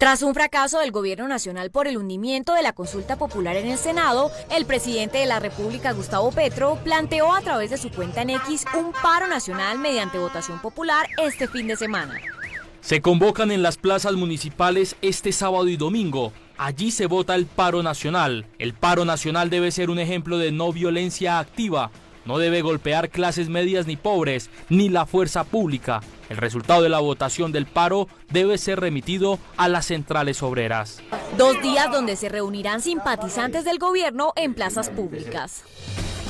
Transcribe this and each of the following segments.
Tras un fracaso del gobierno nacional por el hundimiento de la consulta popular en el Senado, el presidente de la República, Gustavo Petro, planteó a través de su cuenta en X un paro nacional mediante votación popular este fin de semana. Se convocan en las plazas municipales este sábado y domingo. Allí se vota el paro nacional. El paro nacional debe ser un ejemplo de no violencia activa. No debe golpear clases medias ni pobres, ni la fuerza pública. El resultado de la votación del paro debe ser remitido a las centrales obreras. 2 días donde se reunirán simpatizantes del gobierno en plazas públicas.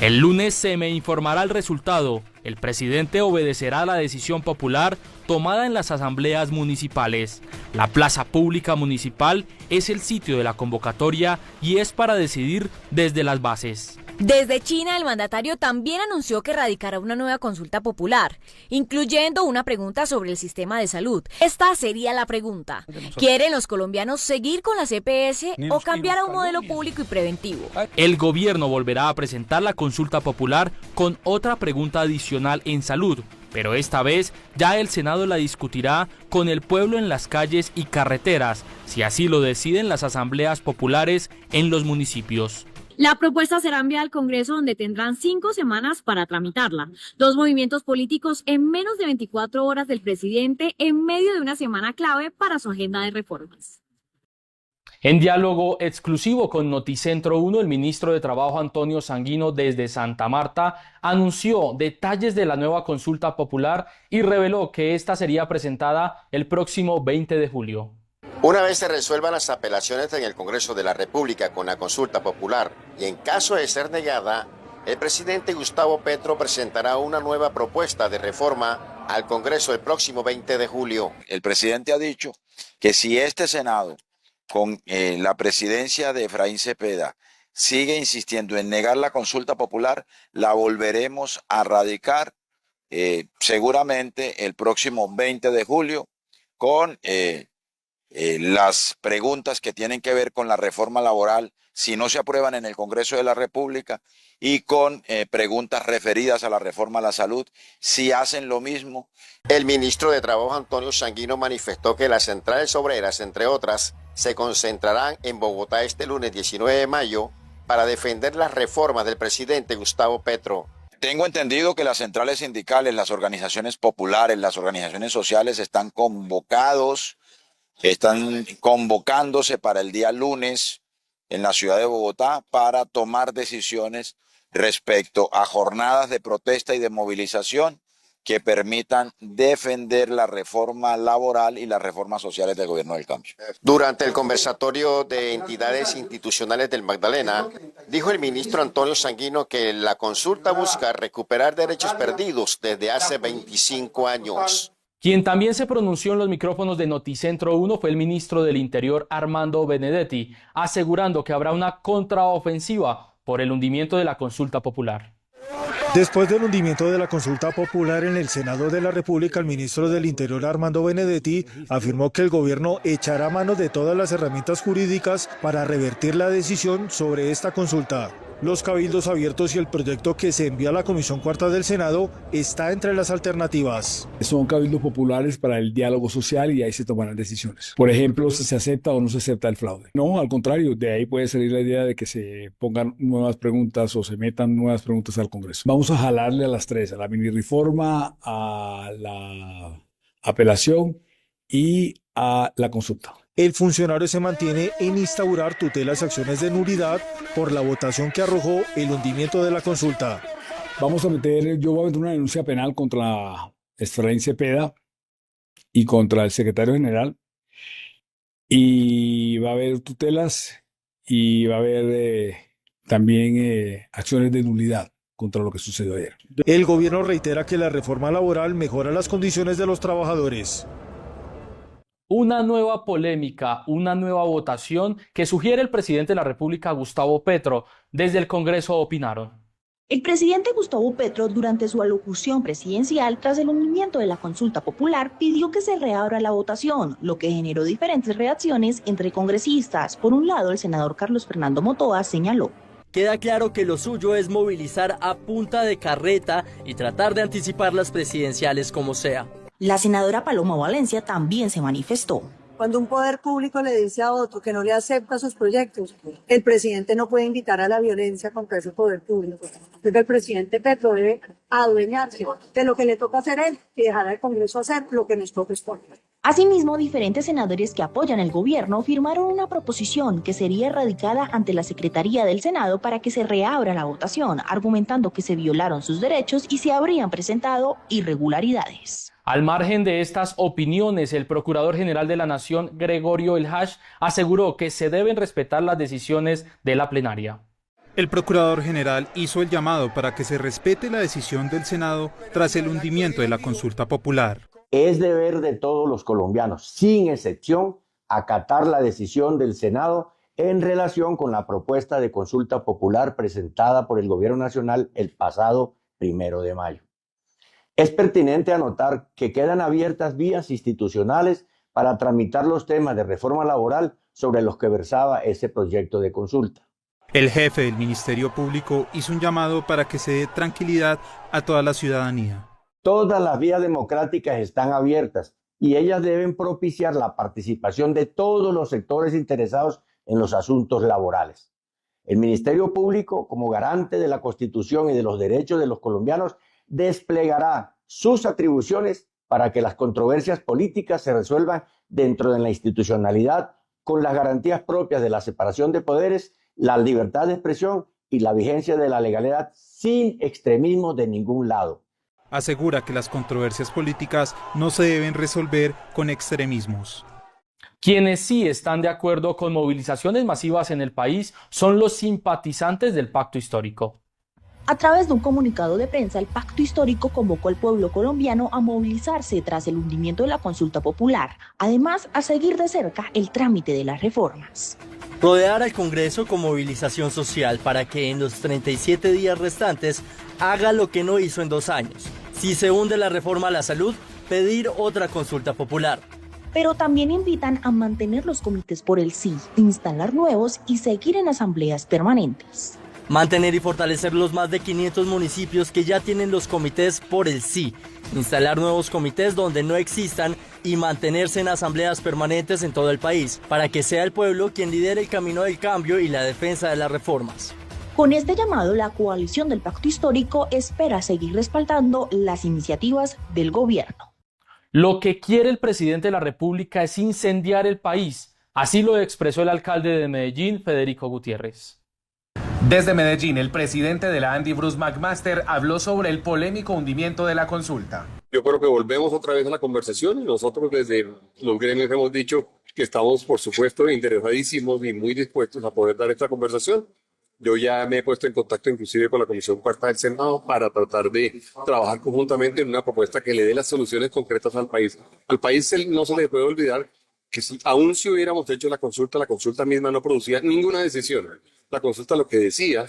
El lunes se me informará el resultado. El presidente obedecerá la decisión popular tomada en las asambleas municipales. La plaza pública municipal es el sitio de la convocatoria y es para decidir desde las bases. Desde China, el mandatario también anunció que radicará una nueva consulta popular, incluyendo una pregunta sobre el sistema de salud. Esta sería la pregunta: ¿quieren los colombianos seguir con las EPS o cambiar a un modelo público y preventivo? El gobierno volverá a presentar la consulta popular con otra pregunta adicional en salud, pero esta vez ya el Senado la discutirá con el pueblo en las calles y carreteras, si así lo deciden las asambleas populares en los municipios. La propuesta será enviada al Congreso, donde tendrán 5 semanas para tramitarla. 2 movimientos políticos en menos de 24 horas del presidente, en medio de una semana clave para su agenda de reformas. En diálogo exclusivo con Noticentro 1, el ministro de Trabajo Antonio Sanguino desde Santa Marta anunció detalles de la nueva consulta popular y reveló que esta sería presentada el próximo 20 de julio. Una vez se resuelvan las apelaciones en el Congreso de la República con la consulta popular y en caso de ser negada, el presidente Gustavo Petro presentará una nueva propuesta de reforma al Congreso el próximo 20 de julio. El presidente ha dicho que si este Senado, con la presidencia de Efraín Cepeda, sigue insistiendo en negar la consulta popular, la volveremos a radicar seguramente el próximo 20 de julio con las preguntas que tienen que ver con la reforma laboral, si no se aprueban en el Congreso de la República, y con preguntas referidas a la reforma a la salud, si hacen lo mismo. El ministro de Trabajo Antonio Sanguino manifestó que las centrales obreras, entre otras, se concentrarán en Bogotá este lunes 19 de mayo para defender las reformas del presidente Gustavo Petro. Tengo entendido que las centrales sindicales, las organizaciones populares, las organizaciones sociales están convocándose para el día lunes en la ciudad de Bogotá para tomar decisiones respecto a jornadas de protesta y de movilización que permitan defender la reforma laboral y las reformas sociales del gobierno del cambio. Durante el conversatorio de entidades institucionales del Magdalena, dijo el ministro Antonio Sanguino que la consulta busca recuperar derechos perdidos desde hace 25 años. Quien también se pronunció en los micrófonos de Noticentro 1 fue el ministro del Interior, Armando Benedetti, asegurando que habrá una contraofensiva por el hundimiento de la consulta popular. Después del hundimiento de la consulta popular en el Senado de la República, el ministro del Interior, Armando Benedetti, afirmó que el gobierno echará mano de todas las herramientas jurídicas para revertir la decisión sobre esta consulta. Los cabildos abiertos y el proyecto que se envía a la Comisión Cuarta del Senado está entre las alternativas. Son cabildos populares para el diálogo social y ahí se tomarán decisiones. Por ejemplo, si se acepta o no se acepta el fraude. No, al contrario, de ahí puede salir la idea de que se pongan nuevas preguntas o se metan nuevas preguntas al Congreso. Vamos a jalarle a las 3, a la mini reforma, a la apelación y a la consulta. El funcionario se mantiene en instaurar tutelas y acciones de nulidad por la votación que arrojó el hundimiento de la consulta. Yo voy a meter una denuncia penal contra Efraín Cepeda y contra el secretario general, y va a haber tutelas y va a haber también acciones de nulidad contra lo que sucedió ayer. El gobierno reitera que la reforma laboral mejora las condiciones de los trabajadores. Una nueva polémica, una nueva votación que sugiere el presidente de la República, Gustavo Petro. Desde el Congreso opinaron. El presidente Gustavo Petro, durante su alocución presidencial tras el hundimiento de la consulta popular, pidió que se reabra la votación, lo que generó diferentes reacciones entre congresistas. Por un lado, el senador Carlos Fernando Motoa señaló: queda claro que lo suyo es movilizar a punta de carreta y tratar de anticipar las presidenciales como sea. La senadora Paloma Valencia también se manifestó. Cuando un poder público le dice a otro que no le acepta sus proyectos, el presidente no puede invitar a la violencia contra ese poder público. Entonces el presidente Petro debe adueñarse de lo que le toca hacer él y dejar al Congreso hacer lo que nos corresponde. Asimismo, diferentes senadores que apoyan el gobierno firmaron una proposición que sería erradicada ante la Secretaría del Senado para que se reabra la votación, argumentando que se violaron sus derechos y se habrían presentado irregularidades. Al margen de estas opiniones, el Procurador General de la Nación, Gregorio El Hach, aseguró que se deben respetar las decisiones de la plenaria. El Procurador General hizo el llamado para que se respete la decisión del Senado tras el hundimiento de la consulta popular. Es deber de todos los colombianos, sin excepción, acatar la decisión del Senado en relación con la propuesta de consulta popular presentada por el Gobierno Nacional el pasado 1 de mayo. Es pertinente anotar que quedan abiertas vías institucionales para tramitar los temas de reforma laboral sobre los que versaba ese proyecto de consulta. El jefe del Ministerio Público hizo un llamado para que se dé tranquilidad a toda la ciudadanía. Todas las vías democráticas están abiertas y ellas deben propiciar la participación de todos los sectores interesados en los asuntos laborales. El Ministerio Público, como garante de la Constitución y de los derechos de los colombianos, desplegará sus atribuciones para que las controversias políticas se resuelvan dentro de la institucionalidad con las garantías propias de la separación de poderes, la libertad de expresión y la vigencia de la legalidad sin extremismo de ningún lado. Asegura que las controversias políticas no se deben resolver con extremismos. Quienes sí están de acuerdo con movilizaciones masivas en el país son los simpatizantes del Pacto Histórico. A través de un comunicado de prensa, el Pacto Histórico convocó al pueblo colombiano a movilizarse tras el hundimiento de la consulta popular, además a seguir de cerca el trámite de las reformas. Rodear al Congreso con movilización social para que en los 37 días restantes haga lo que no hizo en 2 años. Si se hunde la reforma a la salud, pedir otra consulta popular. Pero también invitan a mantener los comités por el sí, instalar nuevos y seguir en asambleas permanentes. Mantener y fortalecer los más de 500 municipios que ya tienen los comités por el sí. Instalar nuevos comités donde no existan y mantenerse en asambleas permanentes en todo el país, para que sea el pueblo quien lidere el camino del cambio y la defensa de las reformas. Con este llamado, la coalición del Pacto Histórico espera seguir respaldando las iniciativas del gobierno. Lo que quiere el presidente de la República es incendiar el país. Así lo expresó el alcalde de Medellín, Federico Gutiérrez. Desde Medellín, el presidente de la ANDI, Bruce McMaster, habló sobre el polémico hundimiento de la consulta. Yo creo que volvemos otra vez a la conversación y nosotros desde los gremios hemos dicho que estamos, por supuesto, interesadísimos y muy dispuestos a poder dar esta conversación. Yo ya me he puesto en contacto inclusive con la Comisión Cuarta del Senado para tratar de trabajar conjuntamente en una propuesta que le dé las soluciones concretas al país. Al país no se le puede olvidar que aún si hubiéramos hecho la consulta misma no producía ninguna decisión. La consulta lo que decía,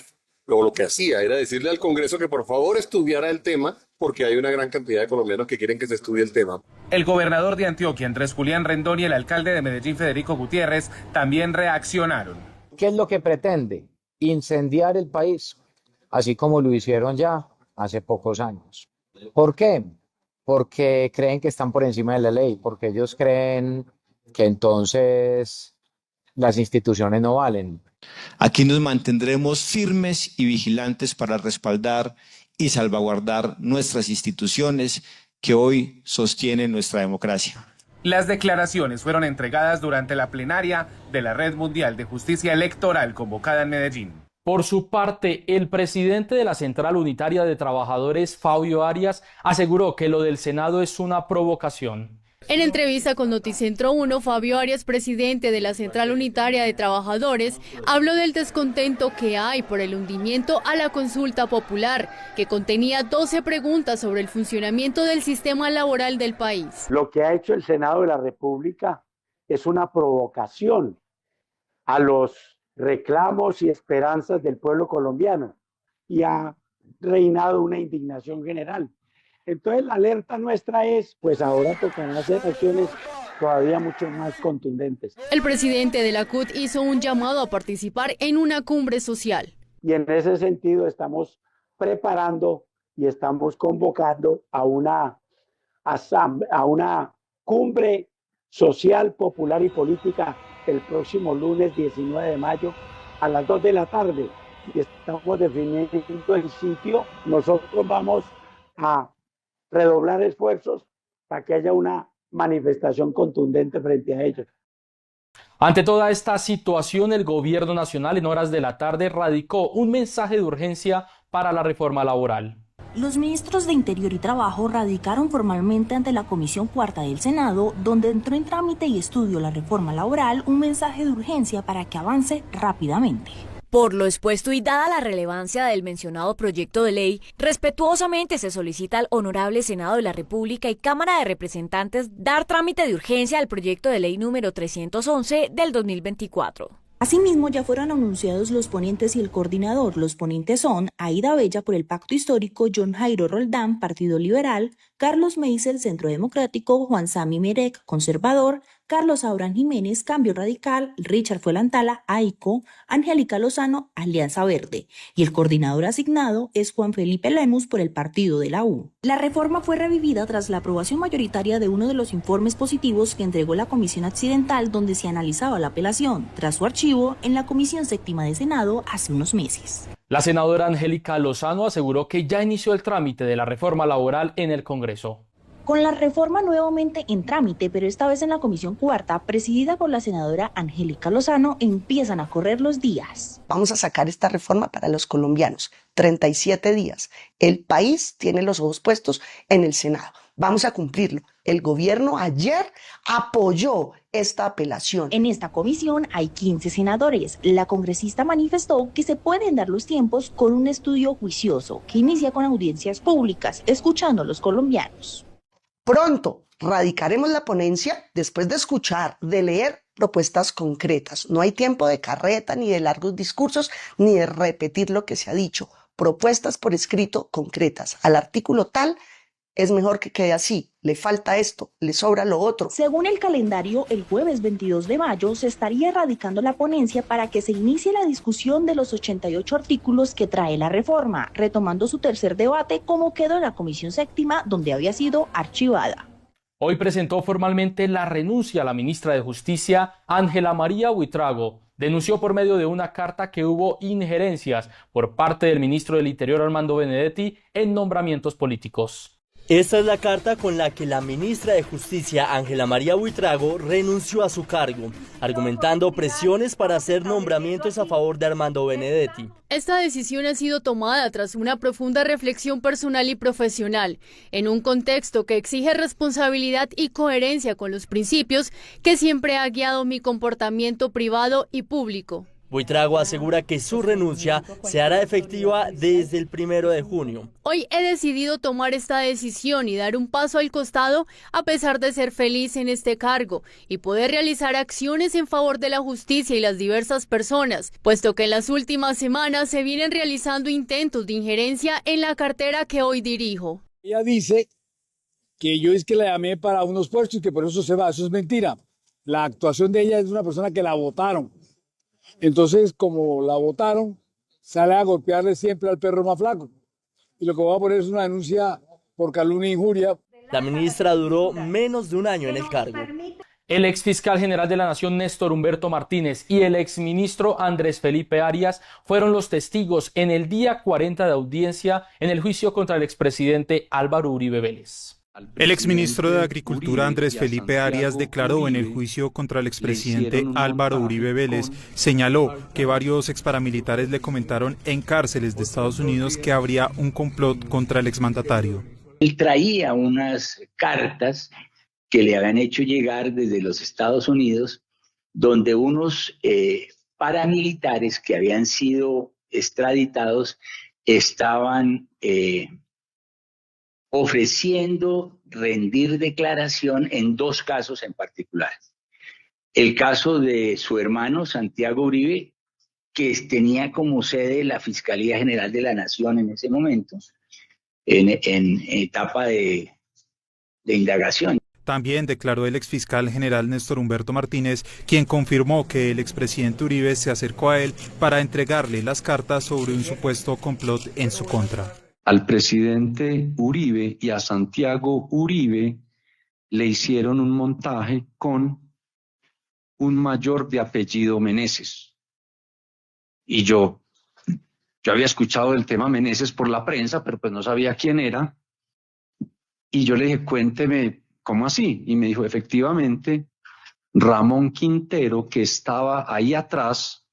lo que hacía era decirle al Congreso que por favor estudiara el tema porque hay una gran cantidad de colombianos que quieren que se estudie el tema. El gobernador de Antioquia, Andrés Julián Rendón, y el alcalde de Medellín, Federico Gutiérrez, también reaccionaron. ¿Qué es lo que pretende? Incendiar el país, así como lo hicieron ya hace pocos años. ¿Por qué? Porque creen que están por encima de la ley, porque ellos creen que entonces las instituciones no valen. Aquí nos mantendremos firmes y vigilantes para respaldar y salvaguardar nuestras instituciones que hoy sostienen nuestra democracia. Las declaraciones fueron entregadas durante la plenaria de la Red Mundial de Justicia Electoral convocada en Medellín. Por su parte, el presidente de la Central Unitaria de Trabajadores, Fabio Arias, aseguró que lo del Senado es una provocación. En entrevista con Noticentro 1, Fabio Arias, presidente de la Central Unitaria de Trabajadores, habló del descontento que hay por el hundimiento a la consulta popular, que contenía 12 preguntas sobre el funcionamiento del sistema laboral del país. Lo que ha hecho el Senado de la República es una provocación a los reclamos y esperanzas del pueblo colombiano y ha reinado una indignación general. Entonces la alerta nuestra es, pues ahora tocará hacer acciones todavía mucho más contundentes. El presidente de la CUT hizo un llamado a participar en una cumbre social. Y en ese sentido estamos preparando y estamos convocando a una cumbre social, popular y política el próximo lunes 19 de mayo a las 2 de la tarde. Y estamos definiendo el sitio. Nosotros vamos a redoblar esfuerzos para que haya una manifestación contundente frente a ellos. Ante toda esta situación, el gobierno nacional en horas de la tarde radicó un mensaje de urgencia para la reforma laboral. Los ministros de Interior y Trabajo radicaron formalmente ante la Comisión Cuarta del Senado, donde entró en trámite y estudio la reforma laboral, un mensaje de urgencia para que avance rápidamente. Por lo expuesto y dada la relevancia del mencionado proyecto de ley, respetuosamente se solicita al Honorable Senado de la República y Cámara de Representantes dar trámite de urgencia al proyecto de ley número 311 del 2024. Asimismo, ya fueron anunciados los ponentes y el coordinador. Los ponentes son Aida Bella por el Pacto Histórico, John Jairo Roldán, Partido Liberal, Carlos Meisel, Centro Democrático, Juan Sami Merec, Conservador, Carlos Abraham Jiménez, Cambio Radical, Richard Fuelantala, AICO, Angélica Lozano, Alianza Verde. Y el coordinador asignado es Juan Felipe Lemus por el Partido de la U. La reforma fue revivida tras la aprobación mayoritaria de uno de los informes positivos que entregó la Comisión Accidental, donde se analizaba la apelación, tras su archivo en la Comisión Séptima de Senado hace unos meses. La senadora Angélica Lozano aseguró que ya inició el trámite de la reforma laboral en el Congreso. Con la reforma nuevamente en trámite, pero esta vez en la Comisión Cuarta, presidida por la senadora Angélica Lozano, empiezan a correr los días. Vamos a sacar esta reforma para los colombianos, 37 días. El país tiene los ojos puestos en el Senado. Vamos a cumplirlo. El gobierno ayer apoyó esta apelación. En esta comisión hay 15 senadores. La congresista manifestó que se pueden dar los tiempos con un estudio juicioso que inicia con audiencias públicas, escuchando a los colombianos. Pronto radicaremos la ponencia después de escuchar, de leer propuestas concretas. No hay tiempo de carreta, ni de largos discursos, ni de repetir lo que se ha dicho. Propuestas por escrito concretas. Al artículo tal, es mejor que quede así. Le falta esto, le sobra lo otro. Según el calendario, el jueves 22 de mayo se estaría radicando la ponencia para que se inicie la discusión de los 88 artículos que trae la reforma, retomando su tercer debate como quedó en la Comisión Séptima, donde había sido archivada. Hoy presentó formalmente la renuncia a la ministra de Justicia, Ángela María Buitrago. Denunció por medio de una carta que hubo injerencias por parte del ministro del Interior, Armando Benedetti, en nombramientos políticos. Esta es la carta con la que la ministra de Justicia, Ángela María Buitrago, renunció a su cargo, argumentando presiones para hacer nombramientos a favor de Armando Benedetti. Esta decisión ha sido tomada tras una profunda reflexión personal y profesional, en un contexto que exige responsabilidad y coherencia con los principios que siempre ha guiado mi comportamiento privado y público. Buitrago asegura que su renuncia se hará efectiva desde el 1 de junio. Hoy he decidido tomar esta decisión y dar un paso al costado a pesar de ser feliz en este cargo y poder realizar acciones en favor de la justicia y las diversas personas, puesto que en las últimas semanas se vienen realizando intentos de injerencia en la cartera que hoy dirijo. Ella dice que yo es que la llamé para unos puestos y que por eso se va. Eso es mentira. La actuación de ella es de una persona que la votaron. Entonces, como la votaron, sale a golpearle siempre al perro más flaco. Y lo que voy a poner es una denuncia por calumnia e injuria. La ministra duró menos de un año en el cargo. El exfiscal general de la Nación, Néstor Humberto Martínez, y el exministro Andrés Felipe Arias fueron los testigos en el día 40 de audiencia en el juicio contra el expresidente Álvaro Uribe Vélez. El exministro de Agricultura Andrés Felipe Arias declaró en el juicio contra el expresidente Álvaro Uribe Vélez, señaló que varios exparamilitares le comentaron en cárceles de Estados Unidos que habría un complot contra el exmandatario. Él traía unas cartas que le habían hecho llegar desde los Estados Unidos, donde unos paramilitares que habían sido extraditados estaban ofreciendo rendir declaración en dos casos en particular. El caso de su hermano Santiago Uribe, que tenía como sede la Fiscalía General de la Nación en ese momento, en etapa de indagación. También declaró el exfiscal general Néstor Humberto Martínez, quien confirmó que el expresidente Uribe se acercó a él para entregarle las cartas sobre un supuesto complot en su contra. Al presidente Uribe y a Santiago Uribe le hicieron un montaje con un mayor de apellido Meneses. Y yo había escuchado el tema Meneses por la prensa, pero pues no sabía quién era. Y yo le dije, cuénteme, ¿cómo así? Y me dijo, efectivamente, Ramón Quintero, que estaba ahí atrás,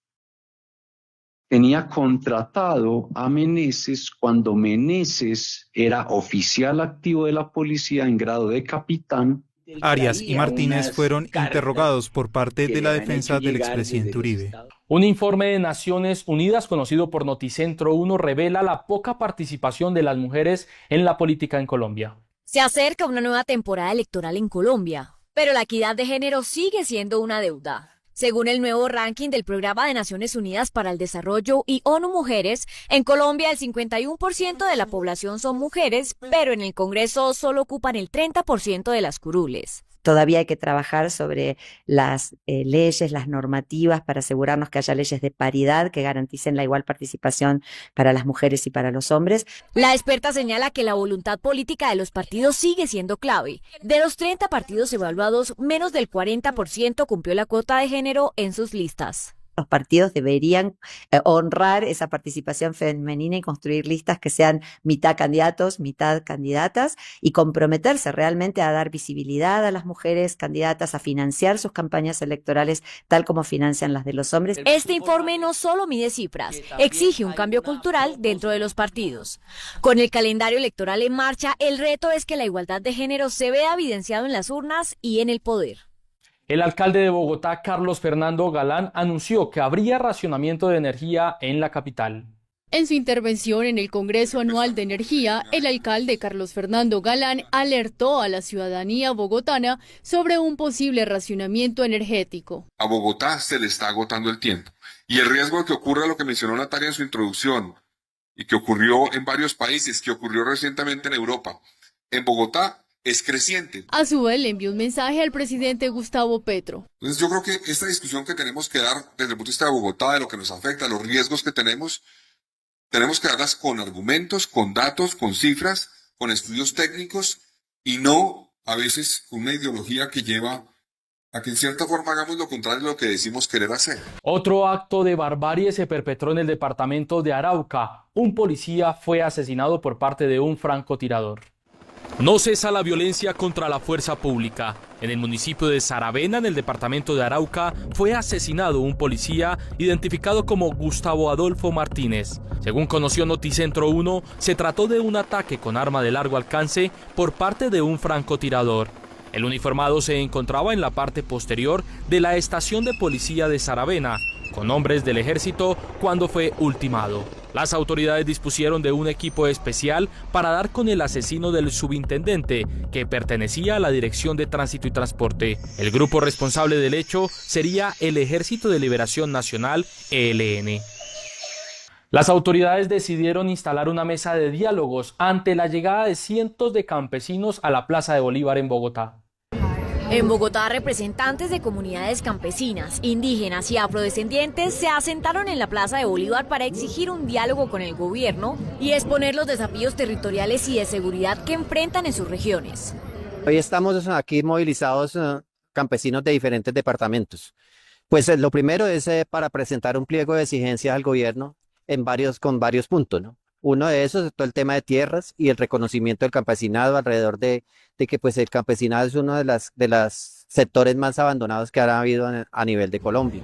tenía contratado a Meneses cuando Meneses era oficial activo de la policía en grado de capitán. Arias y Martínez fueron interrogados por parte de la defensa del expresidente Uribe. Un informe de Naciones Unidas conocido por Noticentro 1 revela la poca participación de las mujeres en la política en Colombia. Se acerca una nueva temporada electoral en Colombia, pero la equidad de género sigue siendo una deuda. Según el nuevo ranking del Programa de Naciones Unidas para el Desarrollo y ONU Mujeres, en Colombia el 51% de la población son mujeres, pero en el Congreso solo ocupan el 30% de las curules. Todavía hay que trabajar sobre las leyes, las normativas para asegurarnos que haya leyes de paridad que garanticen la igual participación para las mujeres y para los hombres. La experta señala que la voluntad política de los partidos sigue siendo clave. De los 30 partidos evaluados, menos del 40% cumplió la cuota de género en sus listas. Los partidos deberían honrar esa participación femenina y construir listas que sean mitad candidatos, mitad candidatas y comprometerse realmente a dar visibilidad a las mujeres candidatas, a financiar sus campañas electorales tal como financian las de los hombres. Este informe no solo mide cifras, exige un cambio cultural dentro de los partidos. Con el calendario electoral en marcha, el reto es que la igualdad de género se vea evidenciado en las urnas y en el poder. El alcalde de Bogotá, Carlos Fernando Galán, anunció que habría racionamiento de energía en la capital. En su intervención en el Congreso Anual de Energía, el alcalde Carlos Fernando Galán alertó a la ciudadanía bogotana sobre un posible racionamiento energético. A Bogotá se le está agotando el tiempo y el riesgo de que ocurra lo que mencionó Natalia en su introducción y que ocurrió en varios países, que ocurrió recientemente en Europa, en Bogotá es creciente. A su vez le envió un mensaje al presidente Gustavo Petro. Entonces yo creo que esta discusión que tenemos que dar desde el punto de vista de Bogotá, de lo que nos afecta, los riesgos que tenemos que darlas con argumentos, con datos, con cifras, con estudios técnicos y no a veces con una ideología que lleva a que en cierta forma hagamos lo contrario de lo que decimos querer hacer. Otro acto de barbarie se perpetró en el departamento de Arauca. Un policía fue asesinado por parte de un francotirador. No cesa la violencia contra la fuerza pública. En el municipio de Saravena, en el departamento de Arauca, fue asesinado un policía identificado como Gustavo Adolfo Martínez. Según conoció Noticentro 1, se trató de un ataque con arma de largo alcance por parte de un francotirador. El uniformado se encontraba en la parte posterior de la estación de policía de Saravena, con hombres del ejército, cuando fue ultimado. Las autoridades dispusieron de un equipo especial para dar con el asesino del subintendente, que pertenecía a la Dirección de Tránsito y Transporte. El grupo responsable del hecho sería el Ejército de Liberación Nacional, ELN. Las autoridades decidieron instalar una mesa de diálogos ante la llegada de cientos de campesinos a la Plaza de Bolívar en Bogotá. En Bogotá, representantes de comunidades campesinas, indígenas y afrodescendientes se asentaron en la Plaza de Bolívar para exigir un diálogo con el gobierno y exponer los desafíos territoriales y de seguridad que enfrentan en sus regiones. Hoy estamos aquí movilizados campesinos de diferentes departamentos. Pues lo primero es para presentar un pliego de exigencias al gobierno con varios puntos, ¿no? Uno de esos es todo el tema de tierras y el reconocimiento del campesinado alrededor de que pues el campesinado es uno de los sectores más abandonados que ha habido a nivel de Colombia.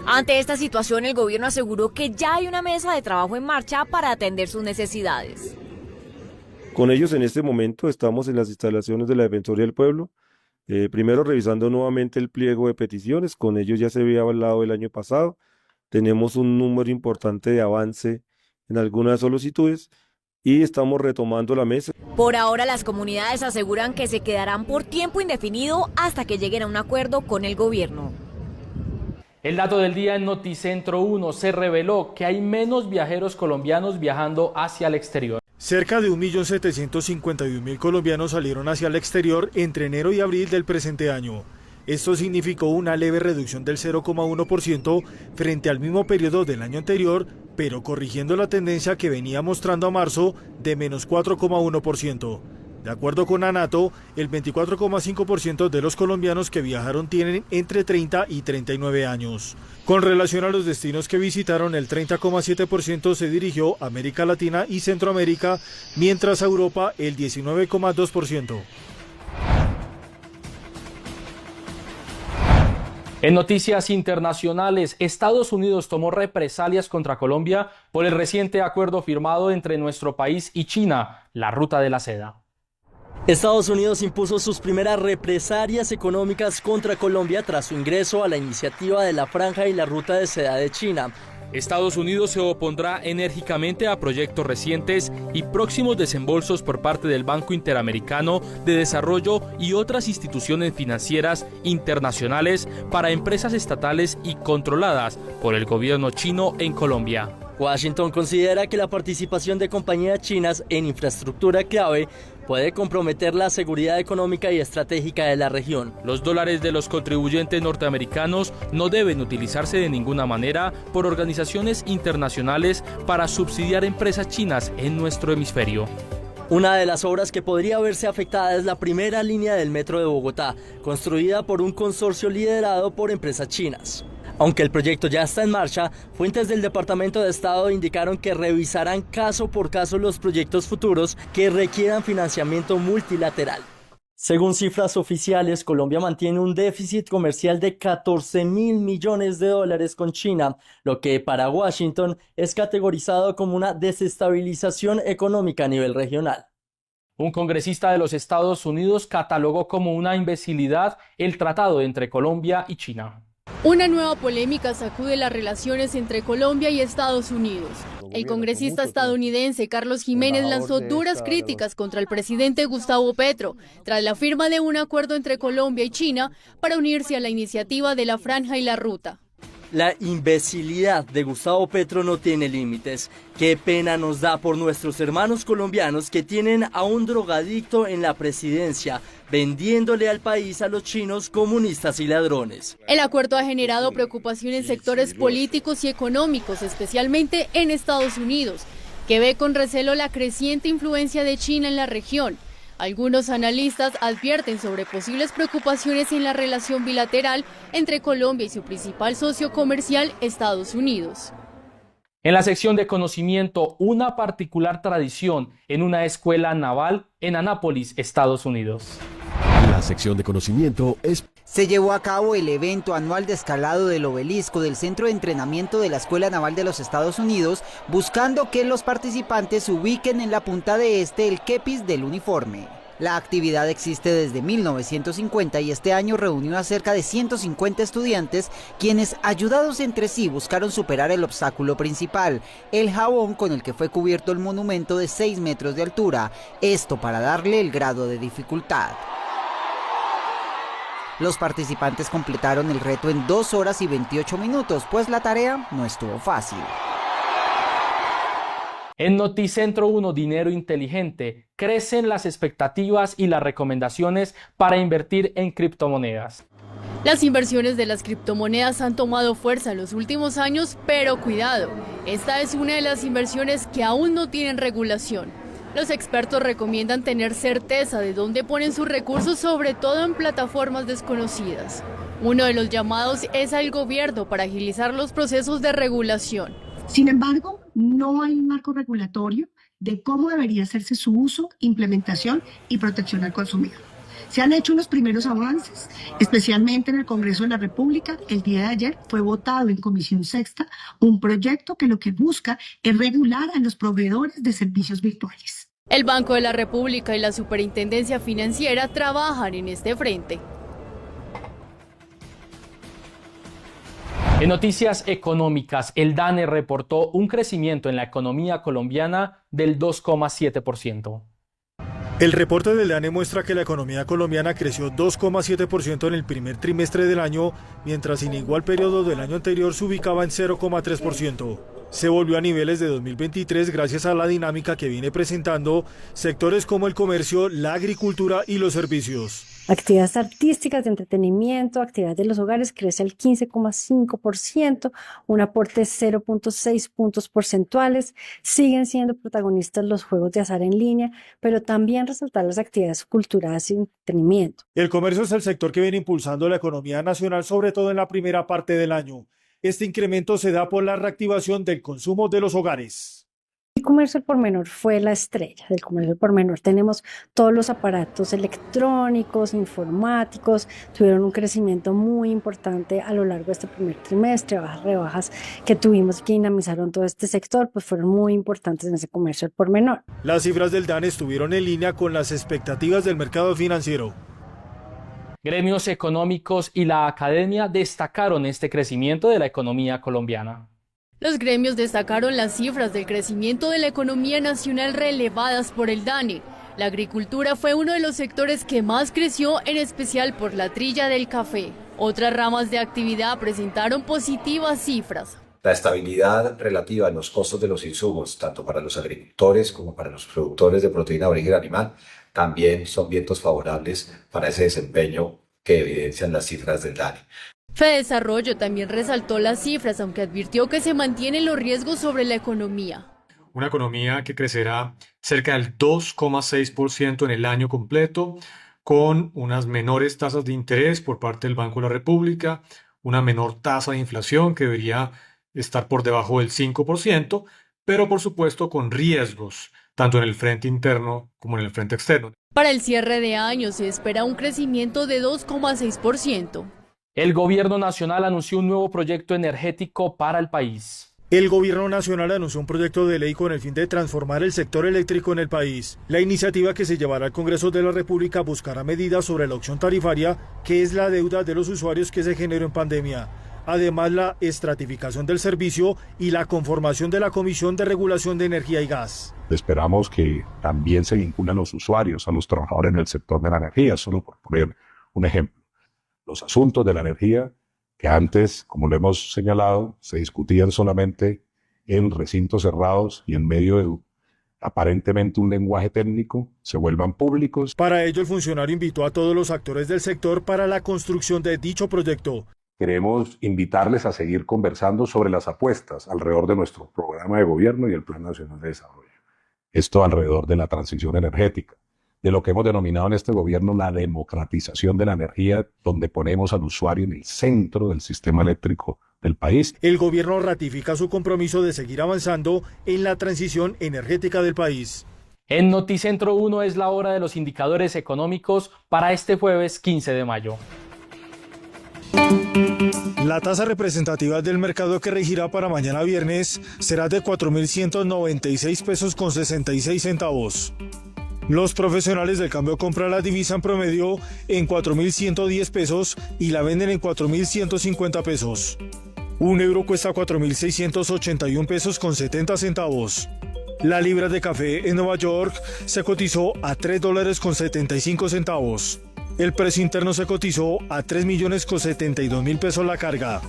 Ante esta situación, el gobierno aseguró que ya hay una mesa de trabajo en marcha para atender sus necesidades. Con ellos en este momento estamos en las instalaciones de la Defensoría del Pueblo, primero revisando nuevamente el pliego de peticiones. Con ellos ya se había hablado el año pasado. Tenemos un número importante de avance en algunas solicitudes y estamos retomando la mesa. Por ahora las comunidades aseguran que se quedarán por tiempo indefinido hasta que lleguen a un acuerdo con el gobierno. El dato del día en Noticentro 1 se reveló que hay menos viajeros colombianos viajando hacia el exterior. Cerca de 1.751.000 colombianos salieron hacia el exterior entre enero y abril del presente año. Esto significó una leve reducción del 0,1% frente al mismo periodo del año anterior, pero corrigiendo la tendencia que venía mostrando a marzo de menos 4,1%. De acuerdo con ANATO, el 24,5% de los colombianos que viajaron tienen entre 30 y 39 años. Con relación a los destinos que visitaron, el 30,7% se dirigió a América Latina y Centroamérica, mientras a Europa el 19,2%. En noticias internacionales, Estados Unidos tomó represalias contra Colombia por el reciente acuerdo firmado entre nuestro país y China, la Ruta de la Seda. Estados Unidos impuso sus primeras represalias económicas contra Colombia tras su ingreso a la iniciativa de la Franja y la Ruta de Seda de China. Estados Unidos se opondrá enérgicamente a proyectos recientes y próximos desembolsos por parte del Banco Interamericano de Desarrollo y otras instituciones financieras internacionales para empresas estatales y controladas por el gobierno chino en Colombia. Washington considera que la participación de compañías chinas en infraestructura clave puede comprometer la seguridad económica y estratégica de la región. Los dólares de los contribuyentes norteamericanos no deben utilizarse de ninguna manera por organizaciones internacionales para subsidiar empresas chinas en nuestro hemisferio. Una de las obras que podría verse afectada es la primera línea del metro de Bogotá, construida por un consorcio liderado por empresas chinas. Aunque el proyecto ya está en marcha, fuentes del Departamento de Estado indicaron que revisarán caso por caso los proyectos futuros que requieran financiamiento multilateral. Según cifras oficiales, Colombia mantiene un déficit comercial de 14.000 millones de dólares con China, lo que para Washington es categorizado como una desestabilización económica a nivel regional. Un congresista de los Estados Unidos catalogó como una imbecilidad el tratado entre Colombia y China. Una nueva polémica sacude las relaciones entre Colombia y Estados Unidos. El congresista estadounidense Carlos Jiménez lanzó duras críticas contra el presidente Gustavo Petro tras la firma de un acuerdo entre Colombia y China para unirse a la iniciativa de la Franja y la Ruta. La imbecilidad de Gustavo Petro no tiene límites. Qué pena nos da por nuestros hermanos colombianos que tienen a un drogadicto en la presidencia, vendiéndole al país a los chinos comunistas y ladrones. El acuerdo ha generado preocupación en sectores políticos y económicos, especialmente en Estados Unidos, que ve con recelo la creciente influencia de China en la región. Algunos analistas advierten sobre posibles preocupaciones en la relación bilateral entre Colombia y su principal socio comercial, Estados Unidos. En la sección de conocimiento, una particular tradición en una escuela naval en Anápolis, Estados Unidos. La sección de conocimiento es... Se llevó a cabo el evento anual de escalado del obelisco del Centro de Entrenamiento de la Escuela Naval de los Estados Unidos, buscando que los participantes ubiquen en la punta de el kepis del uniforme. La actividad existe desde 1950 y este año reunió a cerca de 150 estudiantes, quienes, ayudados entre sí, buscaron superar el obstáculo principal, el jabón con el que fue cubierto el monumento de 6 metros de altura, esto para darle el grado de dificultad. Los participantes completaron el reto en 2 horas y 28 minutos, pues la tarea no estuvo fácil. En Noticentro 1 Dinero Inteligente, crecen las expectativas y las recomendaciones para invertir en criptomonedas. Las inversiones de las criptomonedas han tomado fuerza en los últimos años, pero cuidado, esta es una de las inversiones que aún no tienen regulación. Los expertos recomiendan tener certeza de dónde ponen sus recursos, sobre todo en plataformas desconocidas. Uno de los llamados es al gobierno para agilizar los procesos de regulación. Sin embargo, no hay un marco regulatorio de cómo debería hacerse su uso, implementación y protección al consumidor. Se han hecho unos primeros avances, especialmente en el Congreso de la República. El día de ayer fue votado en Comisión Sexta un proyecto que lo que busca es regular a los proveedores de servicios virtuales. El Banco de la República y la Superintendencia Financiera trabajan en este frente. En noticias económicas, el DANE reportó un crecimiento en la economía colombiana del 2,7%. El reporte del DANE muestra que la economía colombiana creció 2,7% en el primer trimestre del año, mientras en igual periodo del año anterior se ubicaba en 0,3%. Se volvió a niveles de 2023 gracias a la dinámica que viene presentando sectores como el comercio, la agricultura y los servicios. Actividades artísticas, de entretenimiento, actividades de los hogares crece al 15,5%, un aporte de 0,6 puntos porcentuales. Siguen siendo protagonistas los juegos de azar en línea, pero también resaltar las actividades culturales y entretenimiento. El comercio es el sector que viene impulsando la economía nacional, sobre todo en la primera parte del año. Este incremento se da por la reactivación del consumo de los hogares. El comercio al por menor fue la estrella del comercio al por menor. Tenemos todos los aparatos electrónicos, informáticos, tuvieron un crecimiento muy importante a lo largo de este primer trimestre. Rebajas que tuvimos que dinamizaron todo este sector, pues fueron muy importantes en ese comercio al por menor. Las cifras del DANE estuvieron en línea con las expectativas del mercado financiero. Gremios económicos y la academia destacaron este crecimiento de la economía colombiana. Los gremios destacaron las cifras del crecimiento de la economía nacional relevadas por el DANE. La agricultura fue uno de los sectores que más creció, en especial por la trilla del café. Otras ramas de actividad presentaron positivas cifras. La estabilidad relativa en los costos de los insumos, tanto para los agricultores como para los productores de proteína de origen animal, también son vientos favorables para ese desempeño que evidencian las cifras del DANE. Fedesarrollo también resaltó las cifras, aunque advirtió que se mantienen los riesgos sobre la economía. Una economía que crecerá cerca del 2,6% en el año completo, con unas menores tasas de interés por parte del Banco de la República, una menor tasa de inflación que debería estar por debajo del 5%, pero por supuesto con riesgos, tanto en el frente interno como en el frente externo. Para el cierre de año se espera un crecimiento de 2,6%. El gobierno nacional anunció un nuevo proyecto energético para el país. El gobierno nacional anunció un proyecto de ley con el fin de transformar el sector eléctrico en el país. La iniciativa, que se llevará al Congreso de la República, buscará medidas sobre la opción tarifaria, que es la deuda de los usuarios que se generó en pandemia. Además, la estratificación del servicio y la conformación de la Comisión de Regulación de Energía y Gas. Esperamos que también se vinculen los usuarios, a los trabajadores en el sector de la energía, solo por poner un ejemplo. Los asuntos de la energía, que antes, como lo hemos señalado, se discutían solamente en recintos cerrados y en medio de aparentemente un lenguaje técnico, se vuelvan públicos. Para ello, el funcionario invitó a todos los actores del sector para la construcción de dicho proyecto. Queremos invitarles a seguir conversando sobre las apuestas alrededor de nuestro programa de gobierno y el Plan Nacional de Desarrollo. Esto alrededor de la transición energética, de lo que hemos denominado en este gobierno la democratización de la energía, donde ponemos al usuario en el centro del sistema eléctrico del país. El gobierno ratifica su compromiso de seguir avanzando en la transición energética del país. En Noticentro 1 es la hora de los indicadores económicos para este jueves 15 de mayo. La tasa representativa del mercado que regirá para mañana viernes será de 4.196 pesos con 66 centavos. Los profesionales del cambio compran la divisa en promedio en 4.110 pesos y la venden en 4.150 pesos. Un euro cuesta 4.681 pesos con 70 centavos. La libra de café en Nueva York se cotizó a $3 con 75 centavos. El precio interno se cotizó a 3.072.000 pesos la carga.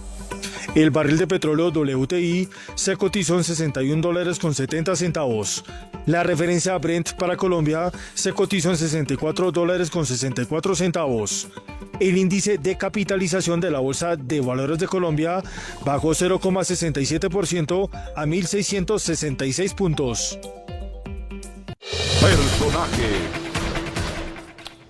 El barril de petróleo WTI se cotizó en $61 con 70 centavos. La referencia Brent para Colombia se cotizó en $64 con 64 centavos. El índice de capitalización de la Bolsa de Valores de Colombia bajó 0,67% a 1.666 puntos. Personaje.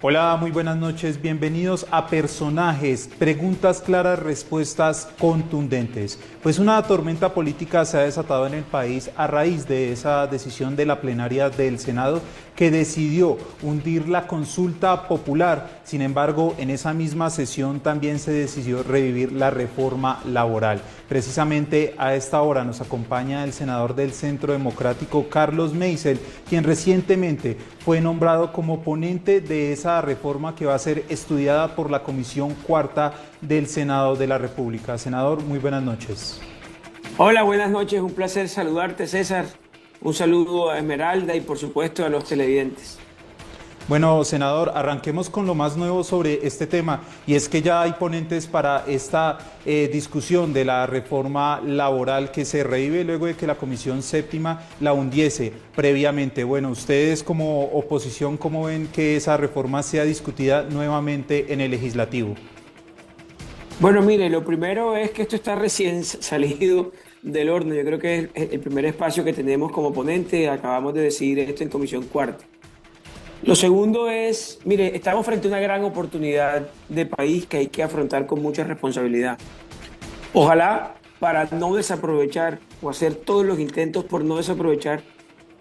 Hola, muy buenas noches, bienvenidos a Personajes, preguntas claras, respuestas contundentes. Pues una tormenta política se ha desatado en el país a raíz de esa decisión de la plenaria del Senado que decidió hundir la consulta popular. Sin embargo, en esa misma sesión también se decidió revivir la reforma laboral. Precisamente a esta hora nos acompaña el senador del Centro Democrático, Carlos Meisel, quien recientemente fue nombrado como ponente de esa reforma que va a ser estudiada por la Comisión Cuarta del Senado de la República. Senador, muy buenas noches. Hola, buenas noches, un placer saludarte, César. Un saludo a Esmeralda y por supuesto a los televidentes. Bueno, senador, arranquemos con lo más nuevo sobre este tema, y es que ya hay ponentes para esta discusión de la reforma laboral que se revive luego de que la Comisión Séptima la hundiese previamente. Bueno, ustedes como oposición, ¿cómo ven que esa reforma sea discutida nuevamente en el legislativo? Bueno, mire, lo primero es que esto está recién salido del horno. Yo creo que es el primer espacio que tenemos como ponente. Acabamos de decidir esto en Comisión Cuarta. Lo segundo es, mire, estamos frente a una gran oportunidad de país que hay que afrontar con mucha responsabilidad. Ojalá para no desaprovechar o hacer todos los intentos por no desaprovechar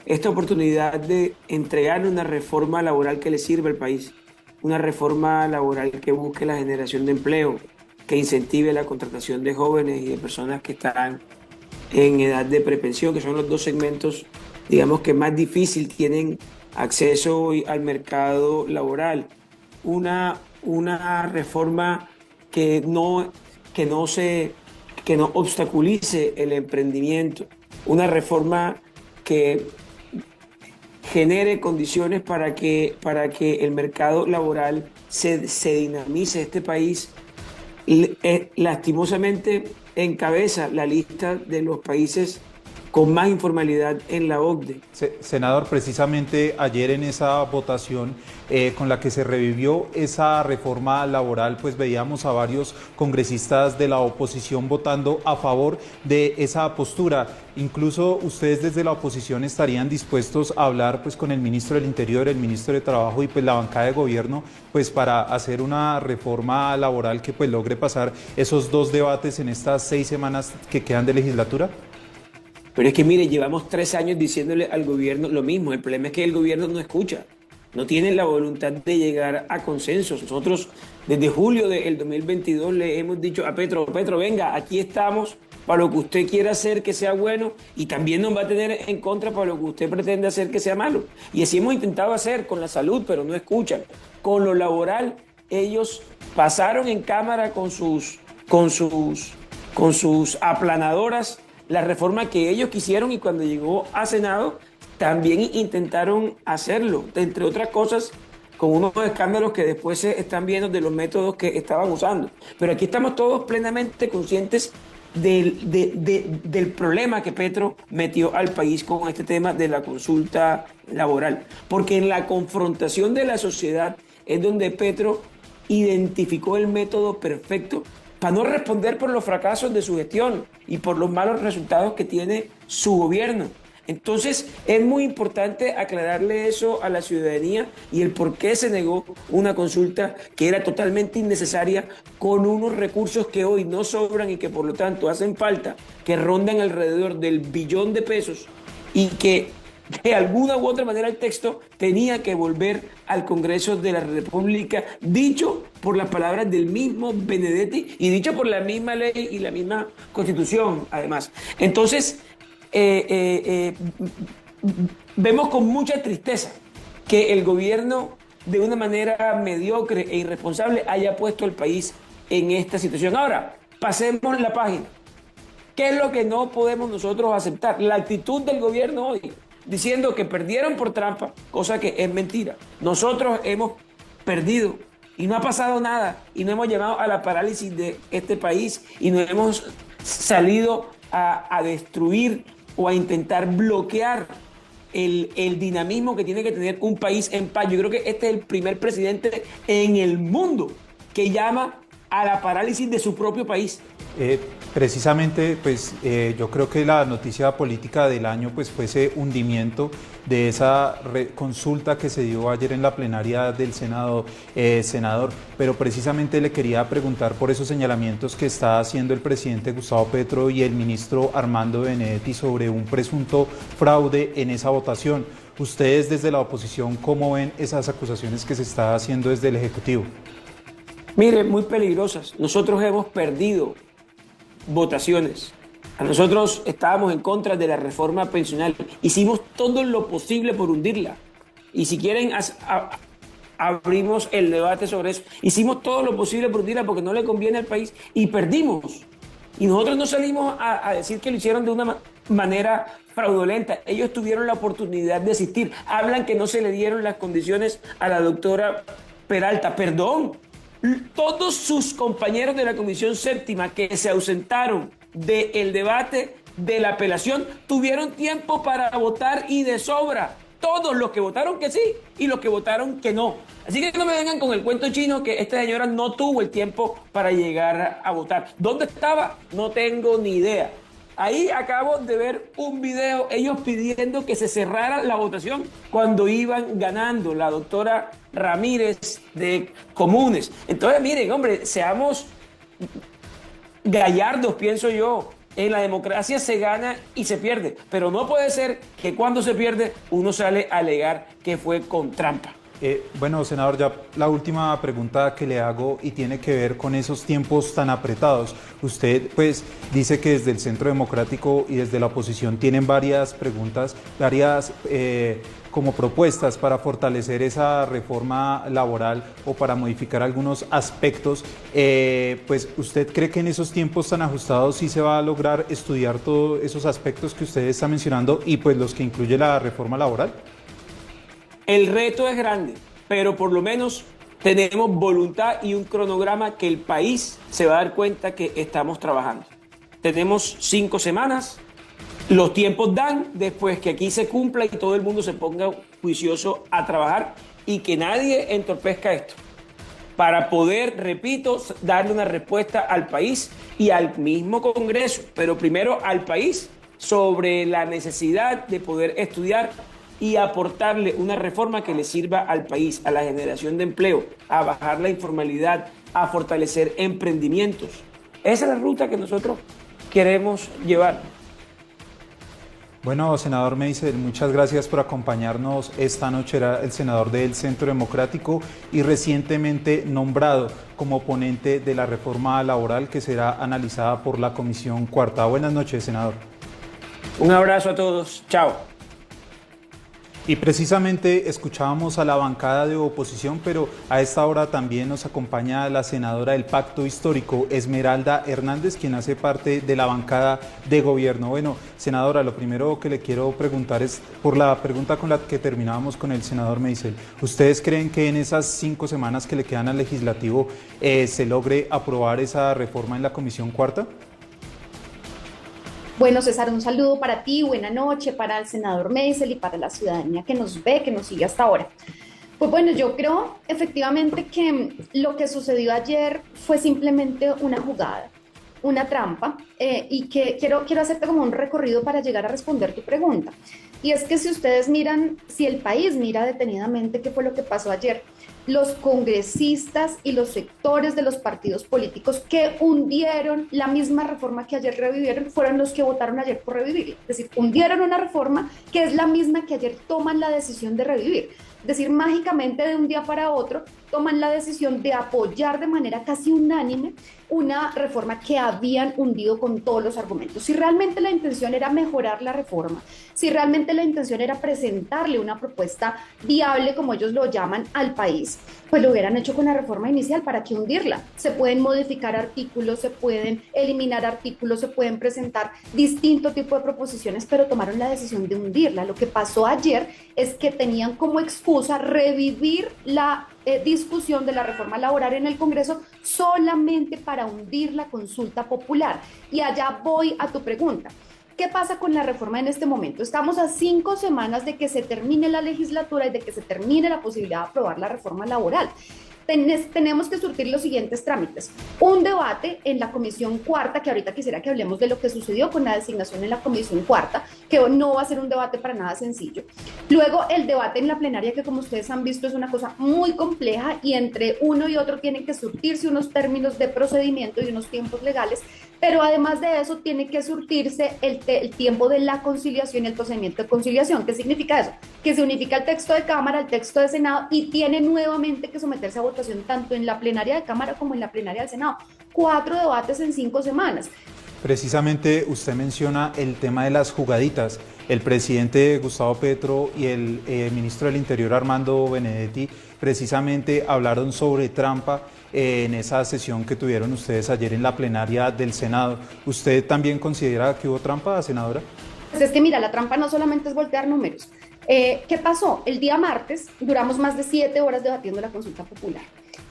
esta oportunidad de entregar una reforma laboral que le sirva al país. Una reforma laboral que busque la generación de empleo, que incentive la contratación de jóvenes y de personas que están en edad de prepensión, que son los dos segmentos, digamos, que más difícil tienen acceso hoy al mercado laboral. Una reforma que no obstaculice el emprendimiento. Una reforma que genere condiciones para que el mercado laboral se dinamice. Este país lastimosamente encabeza la lista de los países con más informalidad en la OCDE. Senador, precisamente ayer en esa votación con la que se revivió esa reforma laboral, pues veíamos a varios congresistas de la oposición votando a favor de esa postura. Incluso ustedes desde la oposición estarían dispuestos a hablar pues con el ministro del Interior, el ministro de Trabajo y pues la bancada de gobierno pues para hacer una reforma laboral que pues logre pasar esos dos debates en estas 6 semanas que quedan de legislatura. Pero es que mire, llevamos 3 años diciéndole al gobierno lo mismo. El problema es que el gobierno no escucha, no tiene la voluntad de llegar a consensos. Nosotros desde julio del 2022 le hemos dicho a Petro, venga, aquí estamos para lo que usted quiera hacer que sea bueno, y también nos va a tener en contra para lo que usted pretende hacer que sea malo. Y así hemos intentado hacer con la salud, pero no escuchan. Con lo laboral, ellos pasaron en Cámara con sus aplanadoras la reforma que ellos quisieron, y cuando llegó a Senado también intentaron hacerlo, entre otras cosas con unos escándalos que después se están viendo de los métodos que estaban usando. Pero aquí estamos todos plenamente conscientes del problema que Petro metió al país con este tema de la consulta laboral, porque en la confrontación de la sociedad es donde Petro identificó el método perfecto para no responder por los fracasos de su gestión y por los malos resultados que tiene su gobierno. Entonces es muy importante aclararle eso a la ciudadanía y el por qué se negó una consulta que era totalmente innecesaria, con unos recursos que hoy no sobran y que por lo tanto hacen falta, que rondan alrededor del billón de pesos, y que de alguna u otra manera el texto tenía que volver al Congreso de la República, dicho por las palabras del mismo Benedetti y dicho por la misma ley y la misma Constitución, además. Entonces, vemos con mucha tristeza que el gobierno, de una manera mediocre e irresponsable, haya puesto al país en esta situación. Ahora, pasemos la página. ¿Qué es lo que no podemos nosotros aceptar? La actitud del gobierno hoy, diciendo que perdieron por trampa, cosa que es mentira. Nosotros hemos perdido y no ha pasado nada, y no hemos llegado a la parálisis de este país, y no hemos salido a destruir o a intentar bloquear el dinamismo que tiene que tener un país en paz. Yo creo que este es el primer presidente en el mundo que llama a la parálisis de su propio país. Precisamente, pues yo creo que la noticia política del año pues fue ese hundimiento de esa consulta que se dio ayer en la plenaria del Senado, senador. Pero precisamente le quería preguntar por esos señalamientos que está haciendo el presidente Gustavo Petro y el ministro Armando Benedetti sobre un presunto fraude en esa votación. Ustedes desde la oposición, ¿cómo ven esas acusaciones que se está haciendo desde el Ejecutivo? Mire, muy peligrosas. Nosotros hemos perdido votaciones. Nosotros estábamos en contra de la reforma pensional. Hicimos todo lo posible por hundirla. Y si quieren, abrimos el debate sobre eso. Hicimos todo lo posible por hundirla porque no le conviene al país, y perdimos. Y nosotros no salimos a decir que lo hicieron de una manera fraudulenta. Ellos tuvieron la oportunidad de asistir. Hablan que no se le dieron las condiciones a la doctora Peralta. Perdón, todos sus compañeros de la Comisión Séptima que se ausentaron del debate de la apelación tuvieron tiempo para votar y de sobra. Todos los que votaron que sí y los que votaron que no. Así que no me vengan con el cuento chino que esta señora no tuvo el tiempo para llegar a votar. ¿Dónde estaba? No tengo ni idea. Ahí acabo de ver un video, ellos pidiendo que se cerrara la votación cuando iban ganando la doctora Ramírez de Comunes. Entonces, miren, hombre, seamos gallardos, pienso yo. En la democracia se gana y se pierde, pero no puede ser que cuando se pierde uno sale a alegar que fue con trampa. Bueno, senador, ya la última pregunta que le hago y tiene que ver con esos tiempos tan apretados. Usted pues dice que desde el Centro Democrático y desde la oposición tienen varias preguntas, como propuestas para fortalecer esa reforma laboral o para modificar algunos aspectos. Pues ¿usted cree que en esos tiempos tan ajustados sí se va a lograr estudiar todos esos aspectos que usted está mencionando y pues los que incluye la reforma laboral? El reto es grande, pero por lo menos tenemos voluntad y un cronograma que el país se va a dar cuenta que estamos trabajando. Tenemos 5 semanas, los tiempos dan, después que aquí se cumpla y todo el mundo se ponga juicioso a trabajar y que nadie entorpezca esto, para poder, repito, darle una respuesta al país y al mismo Congreso, pero primero al país sobre la necesidad de poder estudiar y aportarle una reforma que le sirva al país, a la generación de empleo, a bajar la informalidad, a fortalecer emprendimientos. Esa es la ruta que nosotros queremos llevar. Bueno, senador Meisel, muchas gracias por acompañarnos esta noche. Era el senador del Centro Democrático y recientemente nombrado como ponente de la reforma laboral que será analizada por la Comisión Cuarta. Buenas noches, senador. Un abrazo a todos. Chao. Y precisamente escuchábamos a la bancada de oposición, pero a esta hora también nos acompaña la senadora del Pacto Histórico, Esmeralda Hernández, quien hace parte de la bancada de gobierno. Bueno, senadora, lo primero que le quiero preguntar es por la pregunta con la que terminábamos con el senador Meisel. ¿Ustedes creen que en esas 5 semanas que le quedan al legislativo se logre aprobar esa reforma en la Comisión Cuarta? Bueno, César, un saludo para ti, buena noche, para el senador Meisel y para la ciudadanía que nos ve, que nos sigue hasta ahora. Pues bueno, yo creo efectivamente que lo que sucedió ayer fue simplemente una jugada, una trampa, y que quiero hacerte como un recorrido para llegar a responder tu pregunta. Y es que si ustedes miran, si el país mira detenidamente qué fue lo que pasó ayer, los congresistas y los sectores de los partidos políticos que hundieron la misma reforma que ayer revivieron fueron los que votaron ayer por revivirla. Es decir, hundieron una reforma que es la misma que ayer toman la decisión de revivir. Es decir, mágicamente de un día para otro toman la decisión de apoyar de manera casi unánime una reforma que habían hundido con todos los argumentos. Si realmente la intención era mejorar la reforma, si realmente la intención era presentarle una propuesta viable, como ellos lo llaman, al país, pues lo hubieran hecho con la reforma inicial. ¿Para qué hundirla? Se pueden modificar artículos, se pueden eliminar artículos, se pueden presentar distinto tipo de proposiciones, pero tomaron la decisión de hundirla. Lo que pasó ayer es que tenían como excusa revivir la discusión de la reforma laboral en el Congreso solamente para hundir la consulta popular. Y allá voy a tu pregunta. ¿Qué pasa con la reforma en este momento? Estamos a 5 semanas de que se termine la legislatura y de que se termine la posibilidad de aprobar la reforma laboral. Tenemos que surtir los siguientes trámites. Un debate en la Comisión Cuarta, que ahorita quisiera que hablemos de lo que sucedió con la designación en la Comisión Cuarta, que no va a ser un debate para nada sencillo. Luego el debate en la plenaria, que como ustedes han visto es una cosa muy compleja y entre uno y otro tienen que surtirse unos términos de procedimiento y unos tiempos legales, pero además de eso tiene que surtirse el tiempo de la conciliación y el procedimiento de conciliación. ¿Qué significa eso? Que se unifica el texto de Cámara, el texto de Senado y tiene nuevamente que someterse a votación tanto en la plenaria de Cámara como en la plenaria del Senado. 4 debates en 5 semanas. Precisamente usted menciona el tema de las jugaditas. El presidente Gustavo Petro y el ministro del Interior Armando Benedetti precisamente hablaron sobre trampa en esa sesión que tuvieron ustedes ayer en la plenaria del Senado. ¿Usted también considera que hubo trampa, senadora? Pues es que mira, la trampa no solamente es voltear números. ¿Qué pasó? El día martes duramos más de 7 horas debatiendo la consulta popular.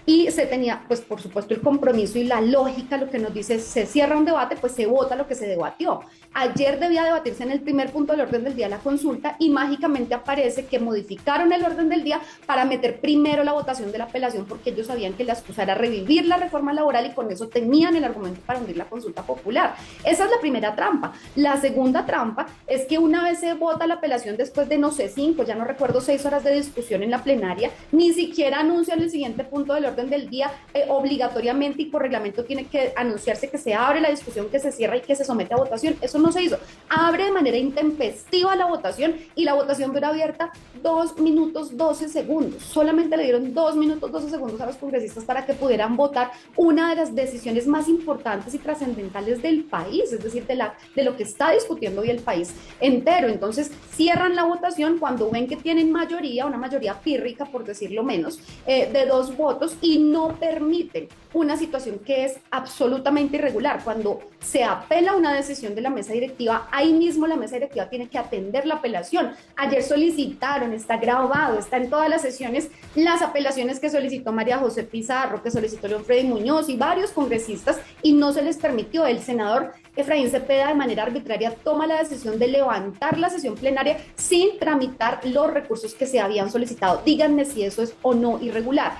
Y se tenía, pues por supuesto, el compromiso y la lógica, lo que nos dice, se cierra un debate, pues se vota lo que se debatió. Ayer debía debatirse en el primer punto del orden del día la consulta y mágicamente aparece que modificaron el orden del día para meter primero la votación de la apelación porque ellos sabían que la excusa era revivir la reforma laboral y con eso tenían el argumento para hundir la consulta popular. Esa es la primera trampa. La segunda trampa es que una vez se vota la apelación después de, no sé, 5, ya no recuerdo, 6 horas de discusión en la plenaria, ni siquiera anuncian el siguiente punto del orden del día, obligatoriamente y por reglamento tiene que anunciarse que se abre la discusión, que se cierra y que se somete a votación. Eso no se hizo. Abre de manera intempestiva la votación y la votación dura abierta 2 minutos 12 segundos. Solamente le dieron 2 minutos 12 segundos a los congresistas para que pudieran votar una de las decisiones más importantes y trascendentales del país, es decir, de lo que está discutiendo hoy el país entero. Entonces cierran la votación cuando ven que tienen mayoría, una mayoría pírrica por decirlo menos, de 2 votos y no permiten una situación que es absolutamente irregular. Cuando se apela una decisión de la mesa directiva, ahí mismo la mesa directiva tiene que atender la apelación. Ayer solicitaron, está grabado, está en todas las sesiones, las apelaciones que solicitó María José Pizarro, que solicitó León Freddy Muñoz y varios congresistas y no se les permitió. El senador Efraín Cepeda de manera arbitraria toma la decisión de levantar la sesión plenaria sin tramitar los recursos que se habían solicitado. Díganme si eso es o no irregular.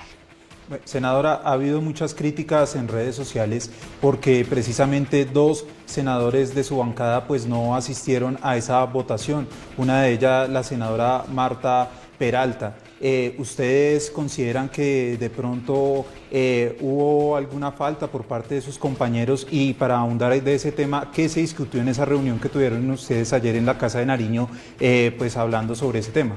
Senadora, ha habido muchas críticas en redes sociales porque precisamente 2 senadores de su bancada pues no asistieron a esa votación. Una de ellas, la senadora Marta Peralta. ¿Ustedes consideran que de pronto hubo alguna falta por parte de sus compañeros? Y para ahondar de ese tema, ¿qué se discutió en esa reunión que tuvieron ustedes ayer en la Casa de Nariño, pues hablando sobre ese tema?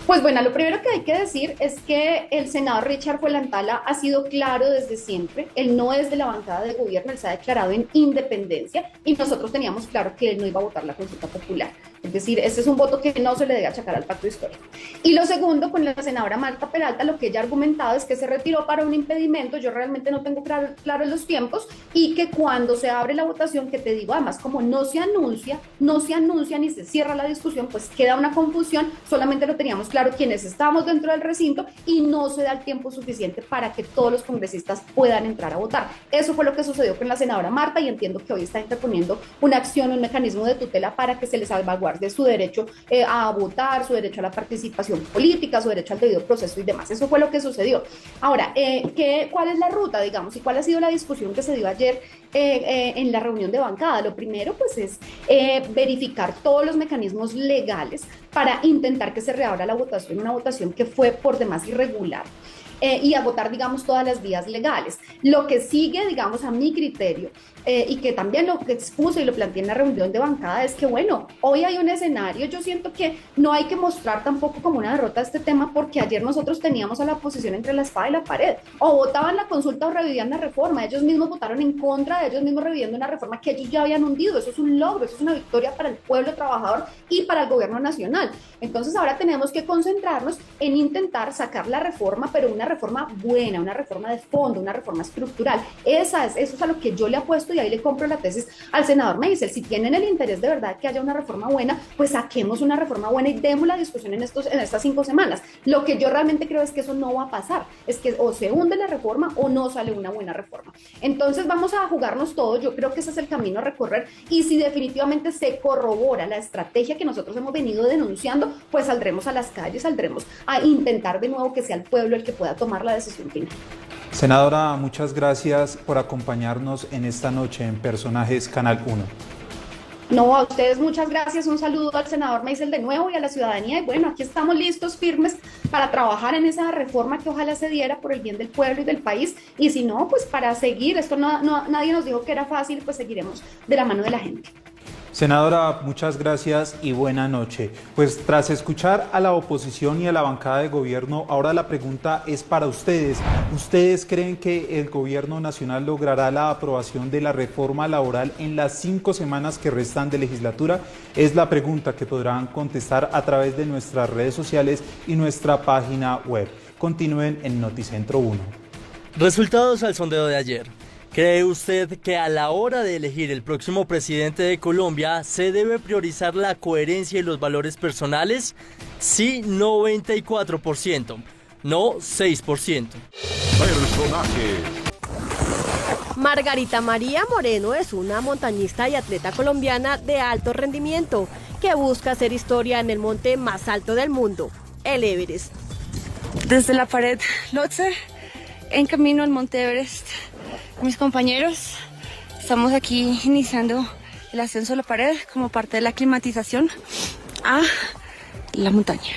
Pues bueno, lo primero que hay que decir es que el senador Richard Fuenlantala ha sido claro desde siempre. Él no es de la bancada de gobierno, él se ha declarado en independencia y nosotros teníamos claro que él no iba a votar la consulta popular. Es decir, este es un voto que no se le debe achacar al pacto histórico. Y lo segundo, con la senadora Marta Peralta, lo que ella ha argumentado es que se retiró para un impedimento. Yo realmente no tengo claro los tiempos y que cuando se abre la votación, que te digo, además, como no se anuncia ni se cierra la discusión, pues queda una confusión. Solamente lo teníamos claro quienes estábamos dentro del recinto y no se da el tiempo suficiente para que todos los congresistas puedan entrar a votar. Eso fue lo que sucedió con la senadora Marta y entiendo que hoy está interponiendo una acción, un mecanismo de tutela para que se le salvaguarde su derecho a votar, su derecho a la participación política, su derecho al debido proceso y demás. Eso fue lo que sucedió. Ahora, ¿cuál es la ruta, digamos, y cuál ha sido la discusión que se dio ayer en la reunión de bancada? Lo primero, pues, es verificar todos los mecanismos legales para intentar que se reabra la votación, una votación que fue por demás irregular. Y agotar, digamos, todas las vías legales. Lo que sigue, digamos, a mi criterio, y que también lo que expuse y lo planteé en la reunión de bancada, es que, bueno, hoy hay un escenario, yo siento que no hay que mostrar tampoco como una derrota este tema, porque ayer nosotros teníamos a la oposición entre la espada y la pared. O votaban la consulta o revivían la reforma. Ellos mismos votaron en contra de ellos mismos reviviendo una reforma que ellos ya habían hundido. Eso es un logro, eso es una victoria para el pueblo trabajador y para el gobierno nacional. Entonces ahora tenemos que concentrarnos en intentar sacar la reforma, pero una reforma buena, una reforma de fondo, una reforma estructural. Eso es a lo que yo le apuesto y ahí le compro la tesis al senador Meisel. Si tienen el interés de verdad que haya una reforma buena, pues saquemos una reforma buena y demos la discusión en estas 5 semanas. Lo que yo realmente creo es que eso no va a pasar, es que o se hunde la reforma o no sale una buena reforma. Entonces vamos a jugarnos todo, yo creo que ese es el camino a recorrer y si definitivamente se corrobora la estrategia que nosotros hemos venido denunciando, pues saldremos a las calles, saldremos a intentar de nuevo que sea el pueblo el que pueda tomar la decisión final. Senadora, muchas gracias por acompañarnos en esta noche en Personajes Canal 1. No, a ustedes muchas gracias, un saludo al senador Meisel de nuevo y a la ciudadanía y bueno, aquí estamos listos, firmes para trabajar en esa reforma que ojalá se diera por el bien del pueblo y del país y si no, pues para seguir, esto nadie nos dijo que era fácil, pues seguiremos de la mano de la gente. Senadora, muchas gracias y buena noche. Pues tras escuchar a la oposición y a la bancada de gobierno, ahora la pregunta es para ustedes. ¿Ustedes creen que el gobierno nacional logrará la aprobación de la reforma laboral en las 5 semanas que restan de legislatura? Es la pregunta que podrán contestar a través de nuestras redes sociales y nuestra página web. Continúen en Noticentro 1. Resultados al sondeo de ayer. ¿Cree usted que a la hora de elegir el próximo presidente de Colombia se debe priorizar la coherencia y los valores personales? Sí, 94%, no 6%. Margarita María Moreno es una montañista y atleta colombiana de alto rendimiento que busca hacer historia en el monte más alto del mundo, el Everest. Desde la pared Lhotse, en camino al monte Everest. Mis compañeros, estamos aquí iniciando el ascenso a la pared como parte de la aclimatización a la montaña.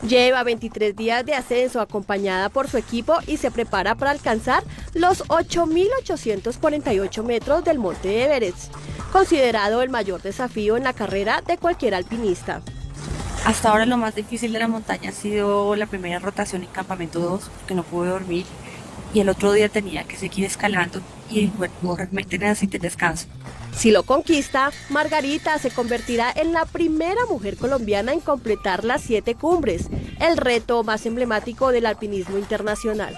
Lleva 23 días de ascenso acompañada por su equipo y se prepara para alcanzar los 8.848 metros del monte Everest, considerado el mayor desafío en la carrera de cualquier alpinista. Hasta ahora lo más difícil de la montaña ha sido la primera rotación en campamento 2, porque no pude dormir. Y el otro día tenía que seguir escalando y bueno, realmente necesité descanso. Si lo conquista, Margarita se convertirá en la primera mujer colombiana en completar las 7 cumbres, el reto más emblemático del alpinismo internacional.